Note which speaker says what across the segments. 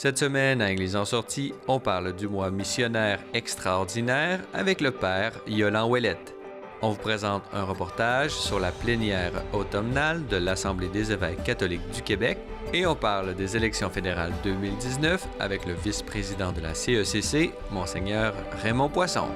Speaker 1: Cette semaine, à Église en sortie, on parle du mois missionnaire extraordinaire avec le père Yolande Ouellette. On vous présente un reportage sur la plénière automnale de l'Assemblée des évêques catholiques du Québec et on parle des élections fédérales 2019 avec le vice-président de la CECC, Monseigneur Raymond Poisson.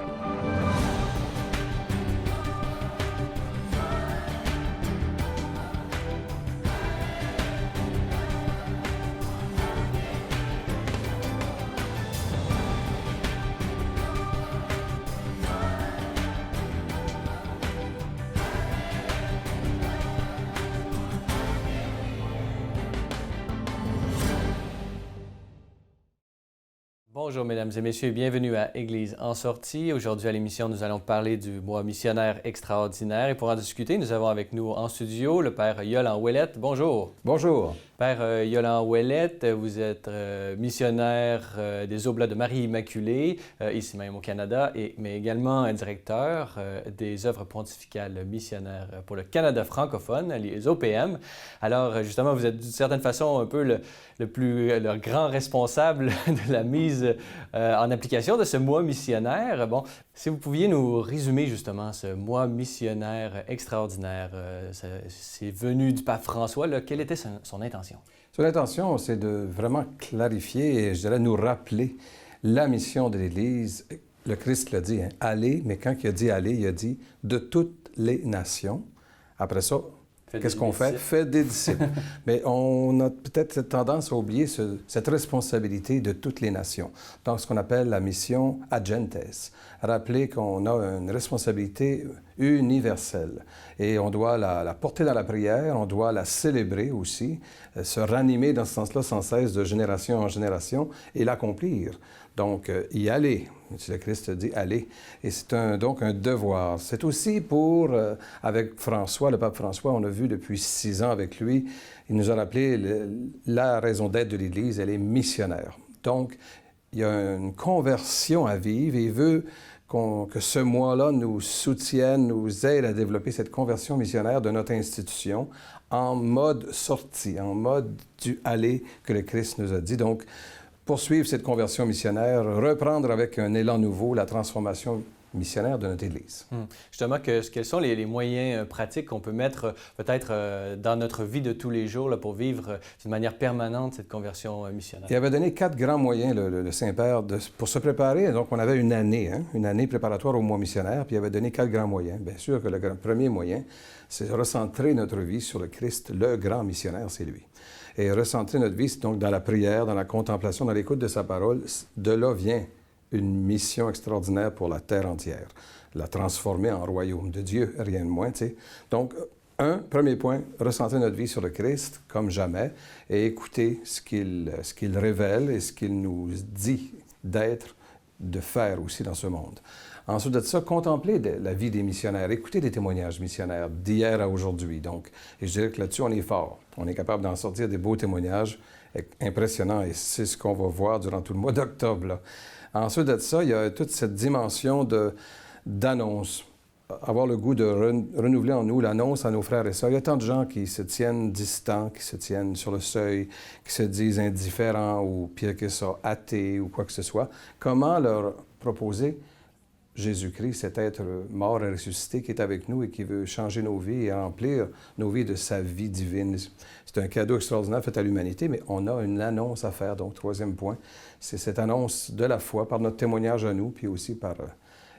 Speaker 1: Bonjour mesdames et messieurs, bienvenue à Église en sortie. Aujourd'hui à l'émission, nous allons parler du mois missionnaire extraordinaire et pour en discuter, nous avons avec nous en studio le père Yolande Ouellette. Bonjour.
Speaker 2: Bonjour.
Speaker 1: Père Yolande Ouellette, vous êtes missionnaire des Oblats de Marie Immaculée, ici même au Canada, mais également directeur des œuvres pontificales missionnaires pour le Canada francophone, les OPM. Alors justement, vous êtes d'une certaine façon un peu le grand responsable de la mise en application de ce mois missionnaire. Bon, si vous pouviez nous résumer justement ce mois missionnaire extraordinaire, c'est venu du pape François, là, quelle était son intention?
Speaker 2: Son intention, c'est de vraiment clarifier et je dirais nous rappeler la mission de l'Église. Le Christ l'a dit, hein, aller, mais quand il a dit aller, il a dit de toutes les nations. Après ça, qu'est-ce qu'on fait? Fait des disciples. Mais on a peut-être cette tendance à oublier cette responsabilité de toutes les nations. Donc, ce qu'on appelle la mission ad gentes. Rappeler qu'on a une responsabilité universelle. Et on doit la porter dans la prière, on doit la célébrer aussi, se ranimer dans ce sens-là sans cesse de génération en génération et l'accomplir. Donc, y aller. Le Christ dit « aller ». Et c'est donc un devoir. C'est aussi pour, avec François, le pape François, on a vu depuis 6 ans avec lui, il nous a rappelé la raison d'être de l'Église, elle est missionnaire. Donc, il y a une conversion à vivre et il veut que ce mois-là nous soutienne, nous aide à développer cette conversion missionnaire de notre institution en mode sortie, en mode du « aller » que le Christ nous a dit. Donc, poursuivre cette conversion missionnaire, reprendre avec un élan nouveau la transformation missionnaire de notre Église.
Speaker 1: Justement, quels sont les moyens pratiques qu'on peut mettre peut-être dans notre vie de tous les jours là, pour vivre d'une manière permanente cette conversion missionnaire?
Speaker 2: Il avait donné 4 grands moyens, le Saint-Père, pour se préparer. Donc, on avait une année préparatoire au mois missionnaire, puis il avait donné 4 grands moyens. Bien sûr que le premier moyen, c'est de recentrer notre vie sur le Christ, le grand missionnaire, c'est lui. Et recentrer notre vie, donc dans la prière, dans la contemplation, dans l'écoute de sa parole, de là vient une mission extraordinaire pour la terre entière, la transformer en royaume de Dieu, rien de moins, tu sais. Donc, premier point, recentrer notre vie sur le Christ comme jamais et écouter ce qu'il révèle et ce qu'il nous dit d'être, de faire aussi dans ce monde. Ensuite de ça, contempler la vie des missionnaires, écouter des témoignages missionnaires d'hier à aujourd'hui. Donc, et je dirais que là-dessus, on est fort. On est capable d'en sortir des beaux témoignages impressionnants et c'est ce qu'on va voir durant tout le mois d'octobre, là. Ensuite de ça, il y a toute cette dimension d'annonce. Avoir le goût de renouveler en nous l'annonce à nos frères et sœurs. Il y a tant de gens qui se tiennent distants, qui se tiennent sur le seuil, qui se disent indifférents ou pire que ça, athées ou quoi que ce soit. Comment leur proposer Jésus-Christ, cet être mort et ressuscité qui est avec nous et qui veut changer nos vies et remplir nos vies de sa vie divine. C'est un cadeau extraordinaire fait à l'humanité, mais on a une annonce à faire. Donc, 3e point, c'est cette annonce de la foi par notre témoignage à nous, puis aussi par...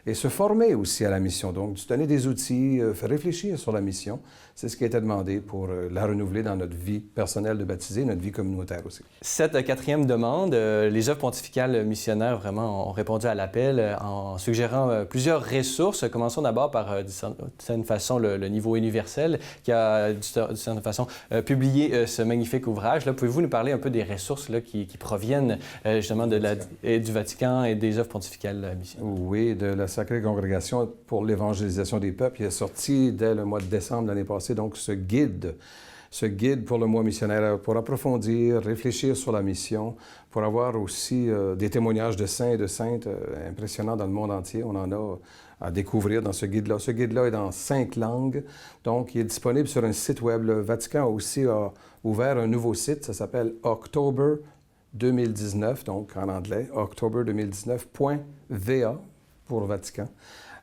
Speaker 2: et se former aussi à la mission. Donc, se donner des outils, faire réfléchir sur la mission. C'est ce qui a été demandé pour la renouveler dans notre vie personnelle de baptisé, notre vie communautaire aussi.
Speaker 1: Cette 4e demande, les œuvres pontificales missionnaires vraiment ont répondu à l'appel en suggérant plusieurs ressources. Commençons d'abord par, d'une certaine façon, le niveau universel qui a, d'une certaine façon, publié ce magnifique ouvrage. Pouvez-vous nous parler un peu des ressources là, qui proviennent justement du Vatican et des œuvres pontificales missionnaires?
Speaker 2: Oui, de la Sacrée Congrégation pour l'évangélisation des peuples. Il est sorti dès le mois de décembre l'année passée, donc ce guide pour le mois missionnaire, pour approfondir, réfléchir sur la mission, pour avoir aussi des témoignages de saints et de saintes impressionnants dans le monde entier. On en a à découvrir dans ce guide-là. Ce guide-là est dans 5 langues, donc il est disponible sur un site web. Le Vatican aussi a ouvert un nouveau site, ça s'appelle October 2019, donc en anglais, october2019.va pour Vatican.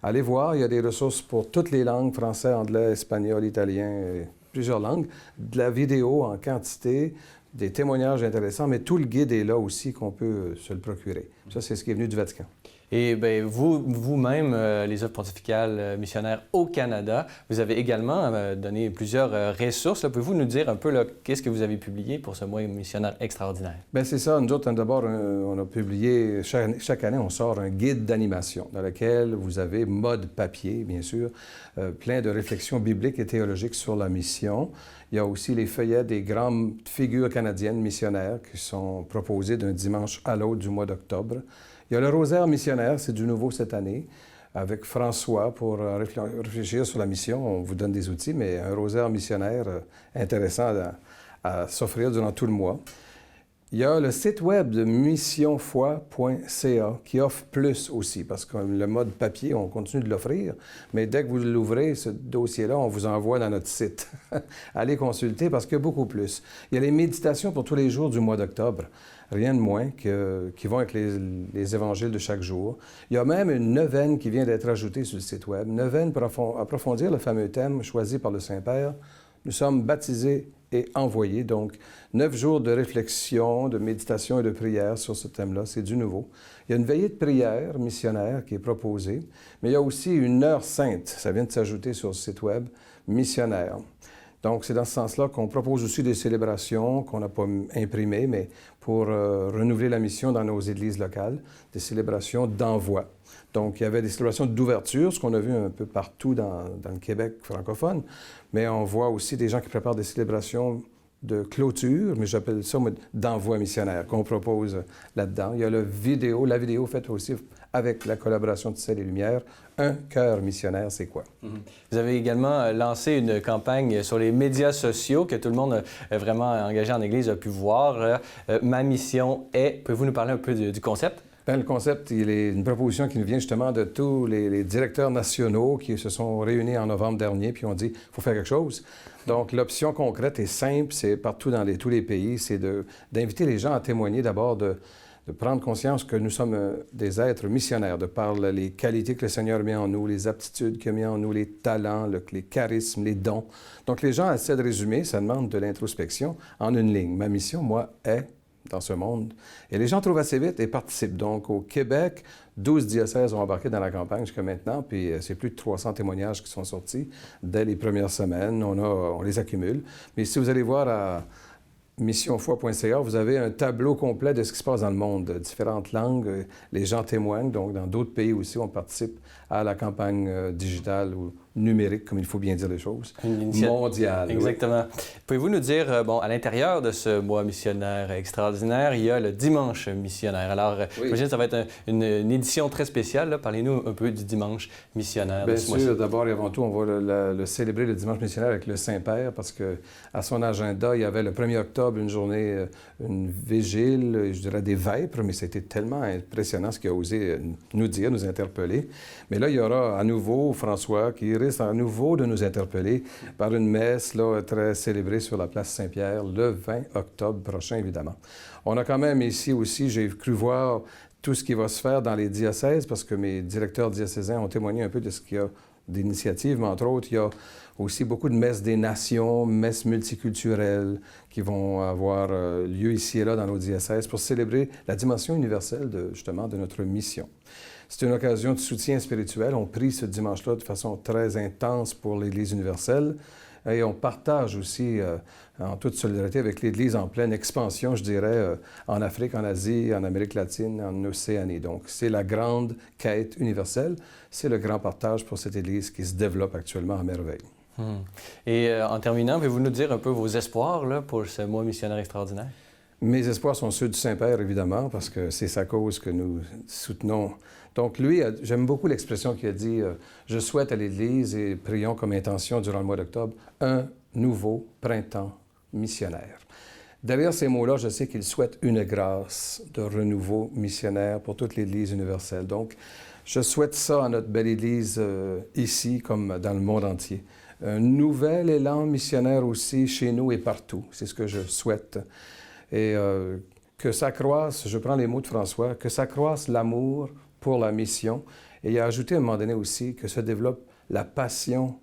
Speaker 2: Allez voir, il y a des ressources pour toutes les langues, français, anglais, espagnol, italien, plusieurs langues, de la vidéo en quantité, des témoignages intéressants, mais tout le guide est là aussi qu'on peut se le procurer. Ça, c'est ce qui est venu du Vatican.
Speaker 1: Et bien, vous-même, les œuvres pontificales missionnaires au Canada, vous avez également donné plusieurs ressources. Pouvez-vous nous dire un peu qu'est-ce que vous avez publié pour ce mois missionnaire extraordinaire?
Speaker 2: Bien, c'est ça. Nous autres, d'abord, on a publié, chaque année, on sort un guide d'animation dans lequel vous avez mode papier, bien sûr, plein de réflexions bibliques et théologiques sur la mission. Il y a aussi les feuillets des grandes figures canadiennes missionnaires qui sont proposés d'un dimanche à l'autre du mois d'octobre. Il y a le rosaire missionnaire, c'est du nouveau cette année, avec François pour réfléchir sur la mission. On vous donne des outils, mais un rosaire missionnaire intéressant à s'offrir durant tout le mois. Il y a le site web de missionfoi.ca qui offre plus aussi, parce que le mode papier, on continue de l'offrir, mais dès que vous l'ouvrez, ce dossier-là, on vous envoie dans notre site. Allez consulter parce qu'il y a beaucoup plus. Il y a les méditations pour tous les jours du mois d'octobre. Rien de moins qui vont avec les évangiles de chaque jour. Il y a même une neuvaine qui vient d'être ajoutée sur le site web. Neuvaine pour approfondir le fameux thème choisi par le Saint-Père. Nous sommes baptisés et envoyés. Donc, 9 jours de réflexion, de méditation et de prière sur ce thème-là. C'est du nouveau. Il y a une veillée de prière missionnaire qui est proposée, mais il y a aussi une heure sainte. Ça vient de s'ajouter sur le site web missionnaire. Donc, c'est dans ce sens-là qu'on propose aussi des célébrations qu'on n'a pas imprimées, mais pour renouveler la mission dans nos églises locales, des célébrations d'envoi. Donc, il y avait des célébrations d'ouverture, ce qu'on a vu un peu partout dans le Québec francophone, mais on voit aussi des gens qui préparent des célébrations de clôture, mais j'appelle ça d'envoi missionnaire, qu'on propose là-dedans. Il y a la vidéo faite aussi avec la collaboration de Ciel et Lumière. Un cœur missionnaire, c'est quoi?
Speaker 1: Vous avez également lancé une campagne sur les médias sociaux que tout le monde vraiment engagé en Église a pu voir. Ma mission est... Pouvez-vous nous parler un peu du concept?
Speaker 2: Bien, le concept, il est une proposition qui nous vient justement de tous les directeurs nationaux qui se sont réunis en novembre dernier puis ont dit, il faut faire quelque chose. Donc, l'option concrète est simple, c'est partout dans tous les pays, c'est d'inviter les gens à témoigner d'abord de prendre conscience que nous sommes des êtres missionnaires, de par les qualités que le Seigneur met en nous, les aptitudes qu'il a mis en nous, les talents, les charismes, les dons. Donc, les gens essaient de résumer, ça demande de l'introspection en une ligne. Ma mission, moi, est dans ce monde. Et les gens trouvent assez vite et participent. Donc, au Québec, 12 diocèses ont embarqué dans la campagne jusqu'à maintenant, puis c'est plus de 300 témoignages qui sont sortis dès les premières semaines. On les accumule. Mais si vous allez voir à missionfoi.ca, vous avez un tableau complet de ce qui se passe dans le monde, différentes langues. Les gens témoignent, donc dans d'autres pays aussi, on participe à la campagne digitale ou numérique, comme il faut bien dire les choses, mondiale.
Speaker 1: Exactement. Oui. Pouvez-vous nous dire, à l'intérieur de ce mois missionnaire extraordinaire, il y a le dimanche missionnaire. Alors, j'imagine que ça va être une édition très spéciale. Parlez-nous un peu du dimanche missionnaire.
Speaker 2: Bien sûr, d'abord et avant tout, on va le célébrer le dimanche missionnaire avec le Saint-Père, parce qu'à son agenda, il y avait le 1er octobre une journée, une vigile, je dirais des vêpres, mais c'était tellement impressionnant ce qu'il a osé nous dire, nous interpeller. Mais là, il y aura à nouveau François qui risque à nouveau de nous interpeller par une messe très célébrée sur la place Saint-Pierre le 20 octobre prochain, évidemment. On a quand même ici aussi, j'ai cru voir tout ce qui va se faire dans les diocèses, parce que mes directeurs diocésains ont témoigné un peu de ce qu'il y a d'initiatives, mais entre autres, il y a aussi beaucoup de messes des nations, messes multiculturelles qui vont avoir lieu ici et là dans nos diocèses pour célébrer la dimension universelle justement de notre mission. C'est une occasion de soutien spirituel. On prie ce dimanche-là de façon très intense pour l'Église universelle et on partage aussi en toute solidarité avec l'Église en pleine expansion, je dirais, en Afrique, en Asie, en Amérique latine, en Océanie. Donc, c'est la grande quête universelle. C'est le grand partage pour cette Église qui se développe actuellement à merveille.
Speaker 1: Et en terminant, pouvez-vous nous dire un peu vos espoirs pour ce mois missionnaire extraordinaire?
Speaker 2: Mes espoirs sont ceux du Saint-Père, évidemment, parce que c'est sa cause que nous soutenons. Donc, lui, j'aime beaucoup l'expression qu'il a dit « Je souhaite à l'Église, et prions comme intention durant le mois d'octobre, un nouveau printemps missionnaire. » Derrière ces mots-là, je sais qu'il souhaite une grâce de renouveau missionnaire pour toute l'Église universelle. Donc, je souhaite ça à notre belle Église ici comme dans le monde entier. Un nouvel élan missionnaire aussi chez nous et partout. C'est ce que je souhaite. Et que ça croisse, je prends les mots de François, que ça croisse l'amour pour la mission. Et il a ajouté à un moment donné aussi que se développe la passion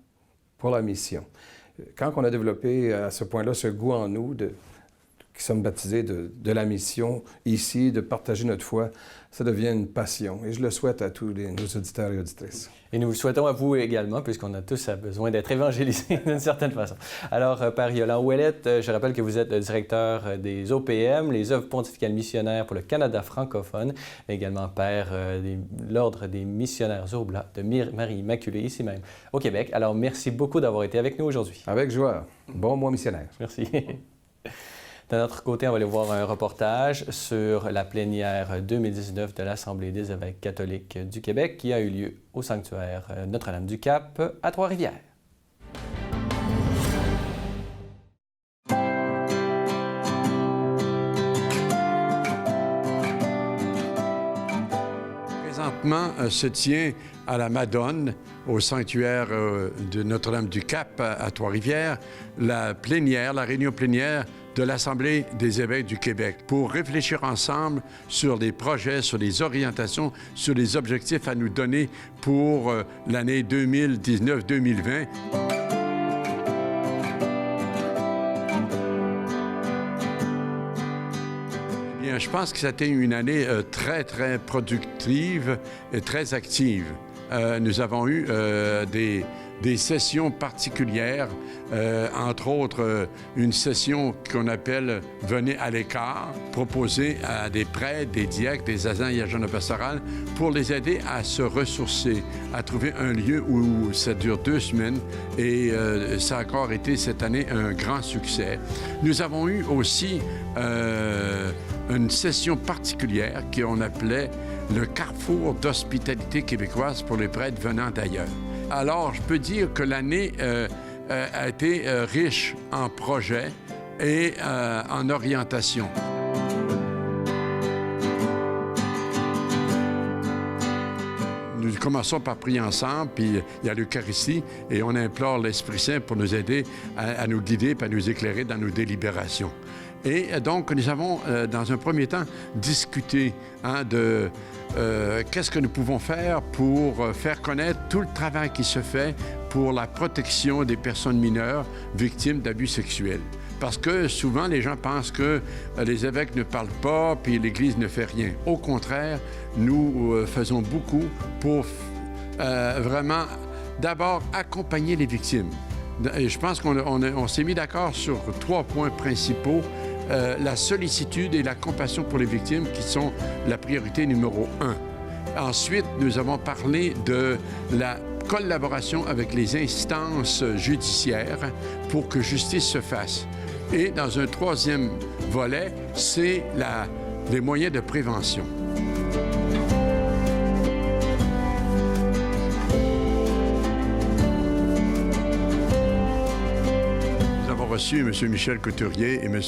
Speaker 2: pour la mission. Quand on a développé à ce point-là ce goût en nous, qui sommes baptisés de la mission ici, de partager notre foi, ça devient une passion. Et je le souhaite à tous nos auditeurs et auditrices.
Speaker 1: Et nous le souhaitons à vous également, puisqu'on a tous besoin d'être évangélisés d'une certaine façon. Alors, Père Yolande Ouellette, je rappelle que vous êtes le directeur des OPM, les œuvres pontificales missionnaires pour le Canada francophone, mais également Père de l'Ordre des missionnaires Oblats de Marie Immaculée, ici même au Québec. Alors, merci beaucoup d'avoir été avec nous aujourd'hui.
Speaker 2: Avec joie. Bon mois missionnaire.
Speaker 1: Merci. De notre côté, on va aller voir un reportage sur la plénière 2019 de l'Assemblée des évêques catholiques du Québec qui a eu lieu au sanctuaire Notre-Dame-du-Cap à Trois-Rivières.
Speaker 3: Présentement, se tient à la Madone, au sanctuaire de Notre-Dame-du-Cap à Trois-Rivières, la réunion plénière de l'Assemblée des évêques du Québec pour réfléchir ensemble sur des projets, sur des orientations, sur des objectifs à nous donner pour l'année 2019-2020. Bien, je pense que c'était une année très, très productive et très active. Nous avons eu des sessions particulières, entre autres une session qu'on appelle « Venez à l'écart », proposée à des prêtres, des diacres, des agents et agents de pastoral pour les aider à se ressourcer, à trouver un lieu où ça dure 2 semaines et ça a encore été cette année un grand succès. Nous avons eu aussi une session particulière qu'on appelait le carrefour d'hospitalité québécoise pour les prêtres venant d'ailleurs. Alors, je peux dire que l'année a été riche en projets et en orientation. Nous commençons par prier ensemble, puis il y a l'Eucharistie, et on implore l'Esprit Saint pour nous aider à nous guider et à nous éclairer dans nos délibérations. Et donc, nous avons, dans un premier temps, discuté de qu'est-ce que nous pouvons faire pour faire connaître tout le travail qui se fait pour la protection des personnes mineures victimes d'abus sexuels. Parce que souvent, les gens pensent que les évêques ne parlent pas, puis l'Église ne fait rien. Au contraire, nous faisons beaucoup pour vraiment, d'abord, accompagner les victimes. Et je pense qu'on s'est mis d'accord sur 3 points principaux. La sollicitude et la compassion pour les victimes qui sont la priorité numéro 1. Ensuite, nous avons parlé de la collaboration avec les instances judiciaires pour que justice se fasse. Et dans un 3e volet, c'est les moyens de prévention. Reçu M. Michel Couturier et M.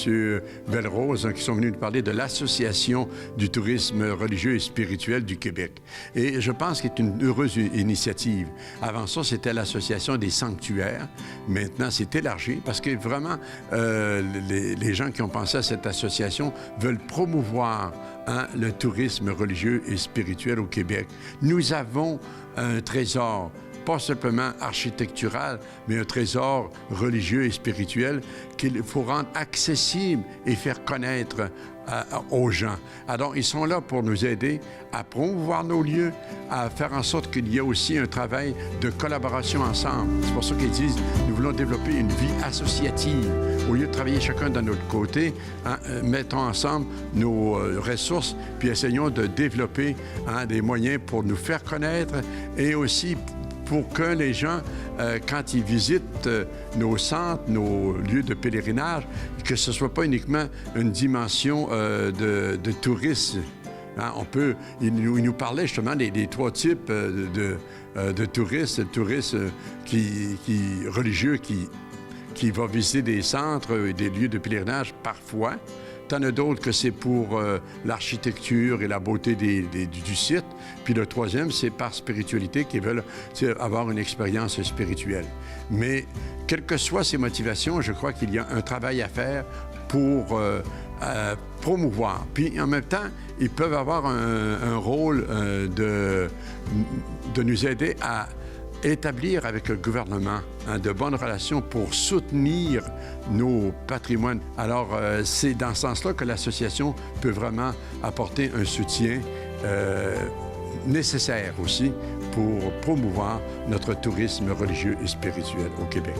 Speaker 3: Belle-Rose qui sont venus nous parler de l'Association du tourisme religieux et spirituel du Québec. Et je pense que c'est une heureuse initiative. Avant ça, c'était l'Association des sanctuaires. Maintenant, c'est élargi parce que vraiment, les gens qui ont pensé à cette association veulent promouvoir le tourisme religieux et spirituel au Québec. Nous avons un trésor pas simplement architectural, mais un trésor religieux et spirituel qu'il faut rendre accessible et faire connaître aux gens. Alors, ils sont là pour nous aider à promouvoir nos lieux, à faire en sorte qu'il y ait aussi un travail de collaboration ensemble. C'est pour ça qu'ils disent, nous voulons développer une vie associative. Au lieu de travailler chacun de notre côté, mettons ensemble nos ressources, puis essayons de développer des moyens pour nous faire connaître et aussi pour que les gens, quand ils visitent nos centres, nos lieux de pèlerinage, que ce ne soit pas uniquement une dimension de tourisme. Il nous parlait justement des 3 types de touristes. Le touriste religieux qui va visiter des centres et des lieux de pèlerinage parfois. T'en as d'autres que c'est pour l'architecture et la beauté du site. Puis le 3e, c'est par spiritualité qu'ils veulent avoir une expérience spirituelle. Mais quelles que soient ces motivations, je crois qu'il y a un travail à faire pour promouvoir. Puis en même temps, ils peuvent avoir un rôle de nous aider à établir avec le gouvernement de bonnes relations pour soutenir nos patrimoines. Alors, c'est dans ce sens-là que l'association peut vraiment apporter un soutien nécessaire aussi pour promouvoir notre tourisme religieux et spirituel au Québec.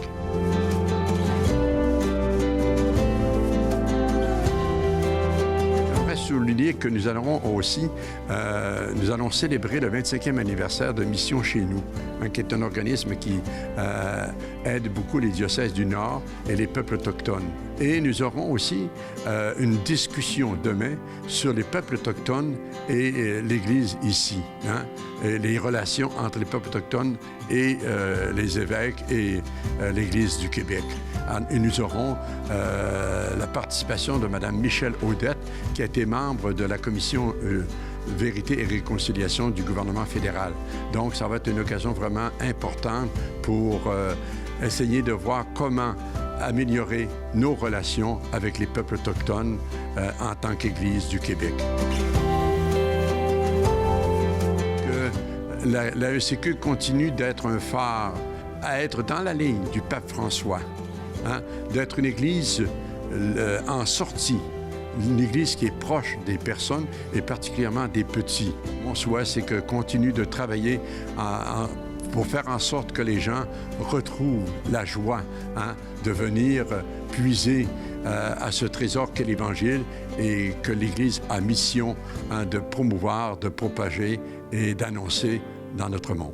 Speaker 3: Souligner que nous allons aussi célébrer le 25e anniversaire de Mission chez nous, qui est un organisme qui aide beaucoup les diocèses du Nord et les peuples autochtones. Et nous aurons aussi une discussion demain sur les peuples autochtones et l'Église ici, et les relations entre les peuples autochtones et les évêques et l'Église du Québec. Et nous aurons la participation de Mme Michelle Audette, qui a été membre de la Commission Vérité et Réconciliation du gouvernement fédéral. Donc, ça va être une occasion vraiment importante pour essayer de voir comment améliorer nos relations avec les peuples autochtones en tant qu'Église du Québec. Que la ECQ continue d'être un phare, à être dans la ligne du pape François, d'être une Église en sortie, une Église qui est proche des personnes et particulièrement des petits. Mon souhait, c'est que continue de travailler pour faire en sorte que les gens retrouvent la joie de venir puiser à ce trésor qu'est l'Évangile et que l'Église a mission de promouvoir, de propager et d'annoncer dans notre monde.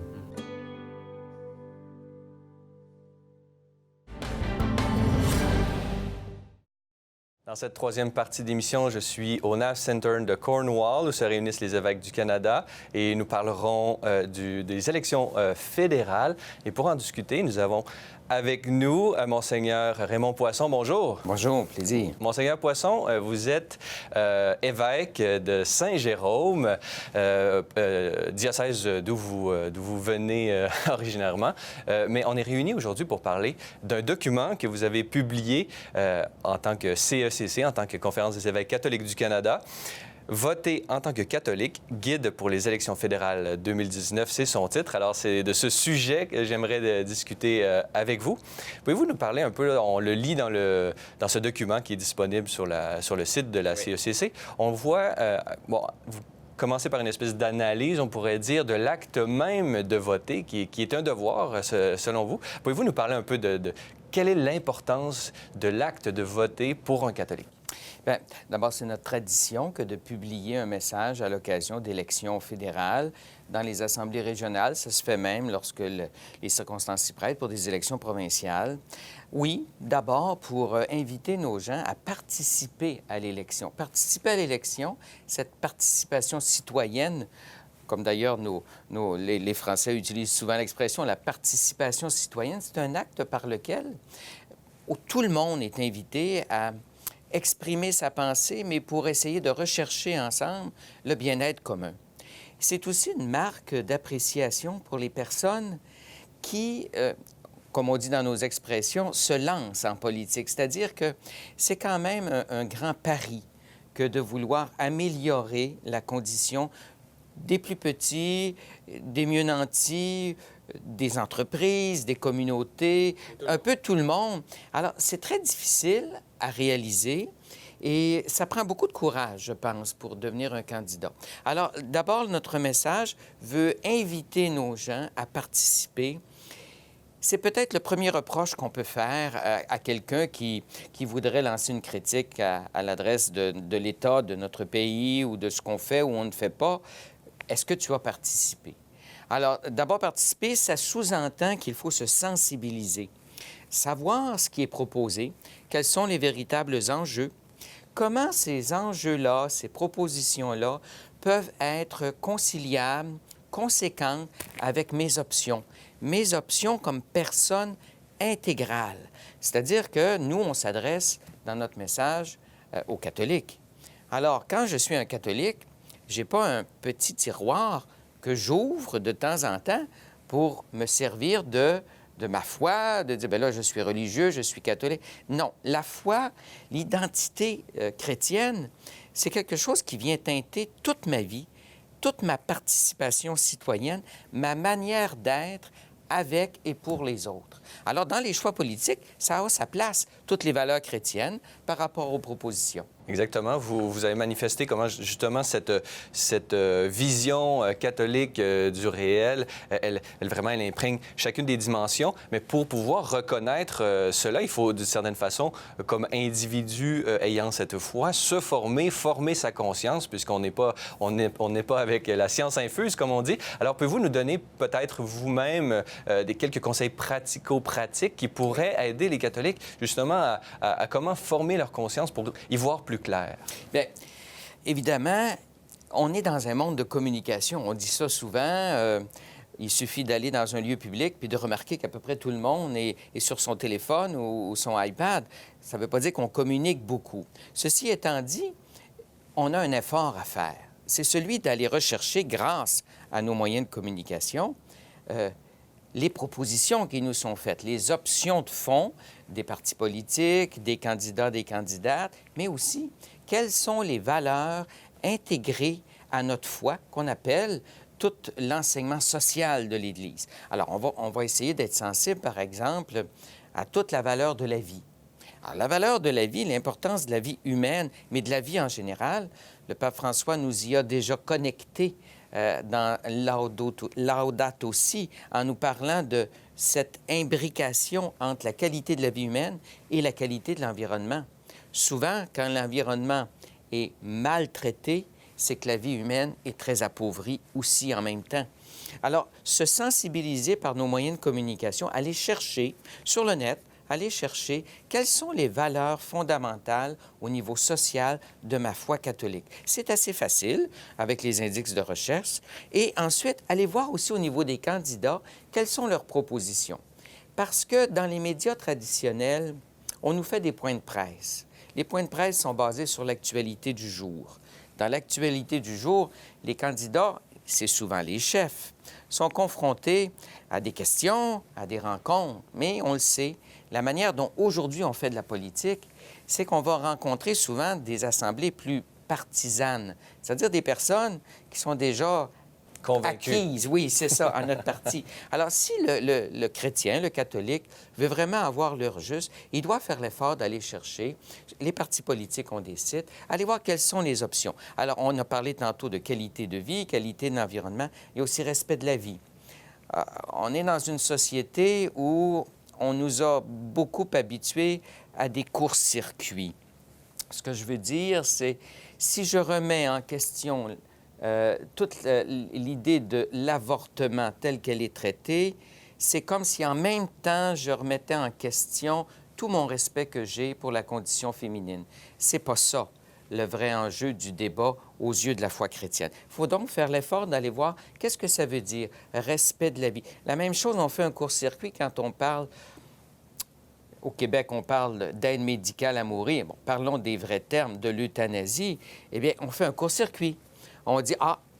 Speaker 1: Dans cette troisième partie d'émission, je suis au NAF Center de Cornwall, où se réunissent les évêques du Canada, et nous parlerons des élections fédérales. Et pour en discuter, nous avons avec nous Monseigneur Raymond Poisson. Bonjour.
Speaker 4: Bonjour, plaisir.
Speaker 1: Monseigneur Poisson, vous êtes évêque de Saint-Jérôme, diocèse d'où vous venez originairement. Mais on est réunis aujourd'hui pour parler d'un document que vous avez publié en tant que CECC, en tant que Conférence des évêques catholiques du Canada. Voter en tant que catholique, guide pour les élections fédérales 2019, c'est son titre. Alors, c'est de ce sujet que j'aimerais discuter avec vous. Pouvez-vous nous parler un peu, on le lit dans ce document qui est disponible sur le site de la CECC. On voit, vous commencez par une espèce d'analyse, on pourrait dire, de l'acte même de voter, qui est un devoir, selon vous. Pouvez-vous nous parler un peu de quelle est l'importance de l'acte de voter pour un catholique?
Speaker 4: Bien, d'abord, c'est notre tradition que de publier un message à l'occasion d'élections fédérales dans les assemblées régionales. Ça se fait même lorsque les circonstances s'y prêtent pour des élections provinciales. Oui, d'abord pour inviter nos gens à participer à l'élection. Participer à l'élection, cette participation citoyenne, comme d'ailleurs les Français utilisent souvent l'expression, la participation citoyenne, c'est un acte par lequel tout le monde est invité à exprimer sa pensée, mais pour essayer de rechercher ensemble le bien-être commun. C'est aussi une marque d'appréciation pour les personnes qui, comme on dit dans nos expressions, se lancent en politique. C'est-à-dire que c'est quand même un grand pari que de vouloir améliorer la condition des plus petits, des mieux nantis, des entreprises, des communautés, un peu tout le monde. Alors, c'est très difficile à réaliser et ça prend beaucoup de courage, je pense, pour devenir un candidat. Alors, d'abord, notre message veut inviter nos gens à participer. C'est peut-être le premier reproche qu'on peut faire à quelqu'un qui voudrait lancer une critique à l'adresse de l'État, de notre pays ou de ce qu'on fait ou on ne fait pas. Est-ce que tu as participé? Alors, d'abord, participer, ça sous-entend qu'il faut se sensibiliser, savoir ce qui est proposé, quels sont les véritables enjeux, comment ces enjeux-là, ces propositions-là peuvent être conciliables, conséquentes avec mes options comme personne intégrale. C'est-à-dire que nous, on s'adresse dans notre message aux catholiques. Alors, quand je suis un catholique, je n'ai pas un petit tiroir que j'ouvre de temps en temps pour me servir de de ma foi, de dire, bien là, je suis religieux, je suis catholique. Non, la foi, l'identité chrétienne, c'est quelque chose qui vient teinter toute ma vie, toute ma participation citoyenne, ma manière d'être avec et pour les autres. Alors, dans les choix politiques, ça a sa place, toutes les valeurs chrétiennes par rapport aux propositions.
Speaker 1: Exactement. Vous avez manifesté comment, justement, cette vision catholique du réel, elle imprègne chacune des dimensions. Mais pour pouvoir reconnaître cela, il faut, d'une certaine façon, comme individu ayant cette foi, se former sa conscience, puisqu'on n'est pas avec la science infuse, comme on dit. Alors, pouvez-vous nous donner peut-être vous-même quelques conseils pratico-pratiques qui pourraient aider les catholiques, justement, à comment former leur conscience pour y voir plus clair?
Speaker 4: Bien, évidemment, on est dans un monde de communication. On dit ça souvent. Il suffit d'aller dans un lieu public puis de remarquer qu'à peu près tout le monde est sur son téléphone ou son iPad. Ça ne veut pas dire qu'on communique beaucoup. Ceci étant dit, on a un effort à faire. C'est celui d'aller rechercher, grâce à nos moyens de communication, les propositions qui nous sont faites, les options de fond des partis politiques, des candidats, des candidates, mais aussi quelles sont les valeurs intégrées à notre foi qu'on appelle tout l'enseignement social de l'Église. Alors, on va essayer d'être sensible, par exemple, à toute la valeur de la vie. Alors, la valeur de la vie, l'importance de la vie humaine, mais de la vie en général, le pape François nous y a déjà connectés dans Laudato Si, en nous parlant de cette imbrication entre la qualité de la vie humaine et la qualité de l'environnement. Souvent, quand l'environnement est maltraité, c'est que la vie humaine est très appauvrie aussi en même temps. Alors, se sensibiliser par nos moyens de communication, aller chercher sur le net, aller chercher quelles sont les valeurs fondamentales au niveau social de ma foi catholique. C'est assez facile avec les indices de recherche. Et ensuite, aller voir aussi au niveau des candidats quelles sont leurs propositions. Parce que dans les médias traditionnels, on nous fait des points de presse. Les points de presse sont basés sur l'actualité du jour. Dans l'actualité du jour, les candidats, c'est souvent les chefs, sont confrontés à des questions, à des rencontres. Mais on le sait, la manière dont aujourd'hui on fait de la politique, c'est qu'on va rencontrer souvent des assemblées plus partisanes, c'est-à-dire des personnes qui sont déjà
Speaker 1: convaincus.
Speaker 4: Acquises, oui, c'est ça, à notre parti. Alors, si le chrétien, le catholique, veut vraiment avoir l'heure juste, il doit faire l'effort d'aller chercher, les partis politiques ont des sites, aller voir quelles sont les options. Alors, on a parlé tantôt de qualité de vie, qualité de l'environnement, et aussi respect de la vie. On est dans une société où on nous a beaucoup habitués à des courts-circuits. Ce que je veux dire, c'est si je remets en question toute l'idée de l'avortement telle qu'elle est traitée, c'est comme si en même temps je remettais en question tout mon respect que j'ai pour la condition féminine. C'est pas ça le vrai enjeu du débat aux yeux de la foi chrétienne. Il faut donc faire l'effort d'aller voir qu'est-ce que ça veut dire, respect de la vie. La même chose, on fait un court-circuit quand on parle. Au Québec, on parle d'aide médicale à mourir. Bon, parlons des vrais termes, de l'euthanasie. Eh bien, on fait un court-circuit. On dit,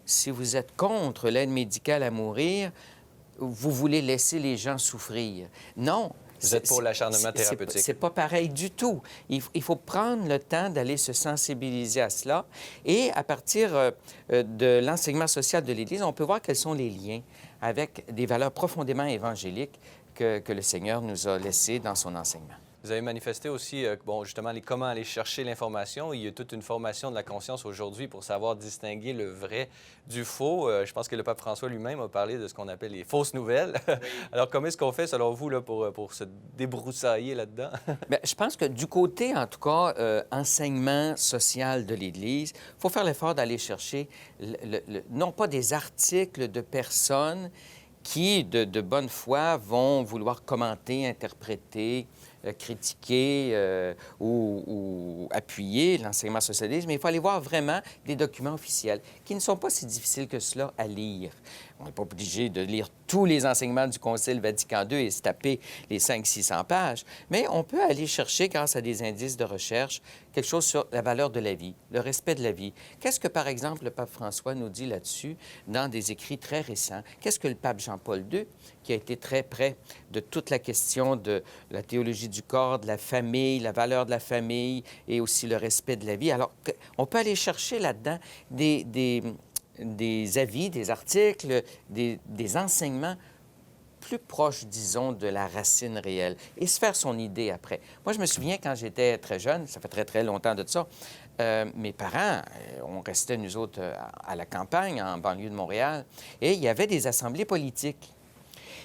Speaker 4: si vous êtes contre l'aide médicale à mourir, vous voulez laisser les gens souffrir. Non.
Speaker 1: Vous êtes pour l'acharnement thérapeutique.
Speaker 4: C'est pas pareil du tout. Il faut prendre le temps d'aller se sensibiliser à cela. Et à partir de l'enseignement social de l'Église, on peut voir quels sont les liens avec des valeurs profondément évangéliques que le Seigneur nous a laissées dans son enseignement.
Speaker 1: Vous avez manifesté aussi, justement, comment aller chercher l'information. Il y a toute une formation de la conscience aujourd'hui pour savoir distinguer le vrai du faux. Je pense que le pape François lui-même a parlé de ce qu'on appelle les fausses nouvelles. Oui. Alors, comment est-ce qu'on fait, selon vous, là, pour se débroussailler là-dedans?
Speaker 4: Bien, je pense que du côté, en tout cas, enseignement social de l'Église, il faut faire l'effort d'aller chercher, non pas des articles de personnes qui, de bonne foi, vont vouloir commenter, interpréter, critiquer ou appuyer l'enseignement socialiste, mais il faut aller voir vraiment des documents officiels qui ne sont pas si difficiles que cela à lire. On n'est pas obligé de lire tous les enseignements du Concile Vatican II et se taper les 500-600 pages, mais on peut aller chercher, grâce à des indices de recherche, quelque chose sur la valeur de la vie, le respect de la vie. Qu'est-ce que, par exemple, le pape François nous dit là-dessus dans des écrits très récents? Qu'est-ce que le pape Jean-Paul II, qui a été très près de toute la question de la théologie du corps, de la famille, la valeur de la famille et aussi le respect de la vie? Alors, on peut aller chercher là-dedans des avis, des articles, des enseignements plus proches, disons, de la racine réelle et se faire son idée après. Moi, je me souviens quand j'étais très jeune, ça fait très, très longtemps de ça, mes parents, on restait, nous autres, à la campagne, en banlieue de Montréal, et il y avait des assemblées politiques.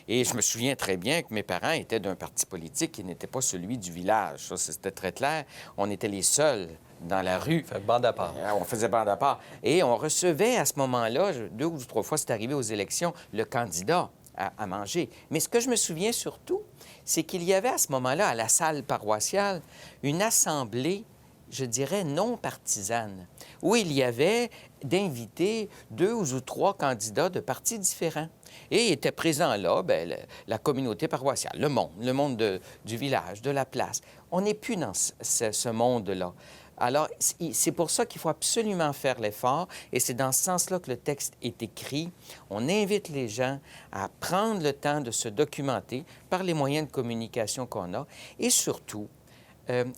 Speaker 4: Et je me souviens très bien que mes parents étaient d'un parti politique qui n'était pas celui du village. Ça, c'était très clair. On était les seuls dans la rue.
Speaker 1: Fait bande à part.
Speaker 4: On faisait bande à part. Et on recevait à ce moment-là, 2 ou 3 fois, c'est arrivé aux élections, le candidat à manger. Mais ce que je me souviens surtout, c'est qu'il y avait à ce moment-là, à la salle paroissiale, une assemblée, je dirais, non partisane, où il y avait d'invités 2 ou 3 candidats de partis différents. Et étaient présents là, bien, la communauté paroissiale, le monde du village, de la place. On n'est plus dans ce monde-là. Alors, c'est pour ça qu'il faut absolument faire l'effort, et c'est dans ce sens-là que le texte est écrit. On invite les gens à prendre le temps de se documenter par les moyens de communication qu'on a, et surtout,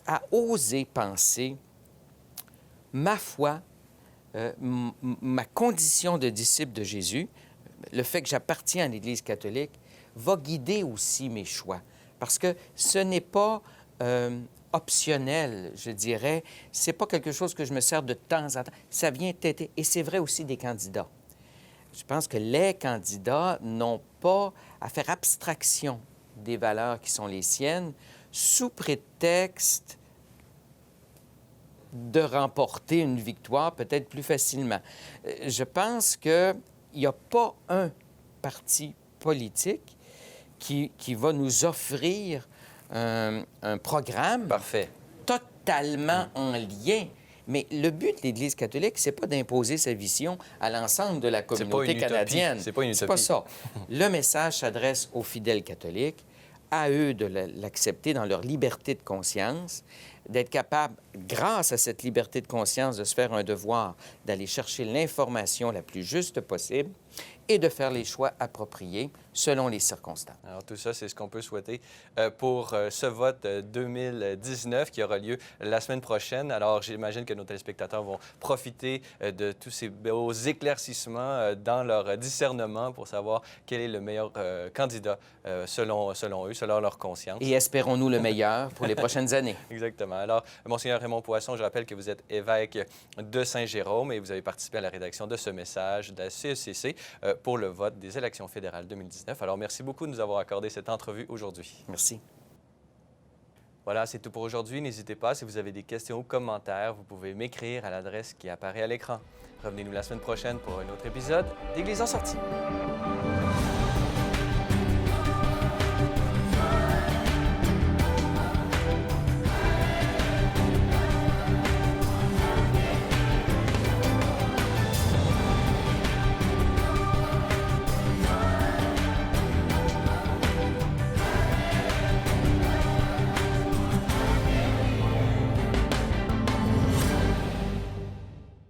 Speaker 4: à oser penser, ma foi, ma condition de disciple de Jésus, le fait que j'appartiens à l'Église catholique, va guider aussi mes choix. Parce que ce n'est pas optionnel, je dirais. C'est pas quelque chose que je me sers de temps en temps. Ça vient t'aider. Et c'est vrai aussi des candidats. Je pense que les candidats n'ont pas à faire abstraction des valeurs qui sont les siennes sous prétexte de remporter une victoire peut-être plus facilement. Je pense qu'il n'y a pas un parti politique qui va nous offrir un programme
Speaker 1: Parfait.
Speaker 4: totalement en lien. Mais le but de l'Église catholique, c'est pas d'imposer sa vision à l'ensemble de la communauté canadienne.
Speaker 1: C'est pas une utopie.
Speaker 4: C'est pas ça. Le message s'adresse aux fidèles catholiques, à eux de l'accepter dans leur liberté de conscience, d'être capable, grâce à cette liberté de conscience, de se faire un devoir, d'aller chercher l'information la plus juste possible et de faire les choix appropriés selon les circonstances.
Speaker 1: Alors, tout ça, c'est ce qu'on peut souhaiter pour ce vote 2019 qui aura lieu la semaine prochaine. Alors, j'imagine que nos téléspectateurs vont profiter de tous ces beaux éclaircissements dans leur discernement pour savoir quel est le meilleur candidat selon eux, selon leur conscience.
Speaker 4: Et espérons-nous le meilleur pour les prochaines années.
Speaker 1: Exactement. Alors, Monseigneur Raymond Poisson, je rappelle que vous êtes évêque de Saint-Jérôme et vous avez participé à la rédaction de ce message de la CECC pour le vote des élections fédérales 2019. Alors, merci beaucoup de nous avoir accordé cette entrevue aujourd'hui.
Speaker 4: Merci.
Speaker 1: Voilà, c'est tout pour aujourd'hui. N'hésitez pas, si vous avez des questions ou commentaires, vous pouvez m'écrire à l'adresse qui apparaît à l'écran. Revenez-nous la semaine prochaine pour un autre épisode d'Église en sortie.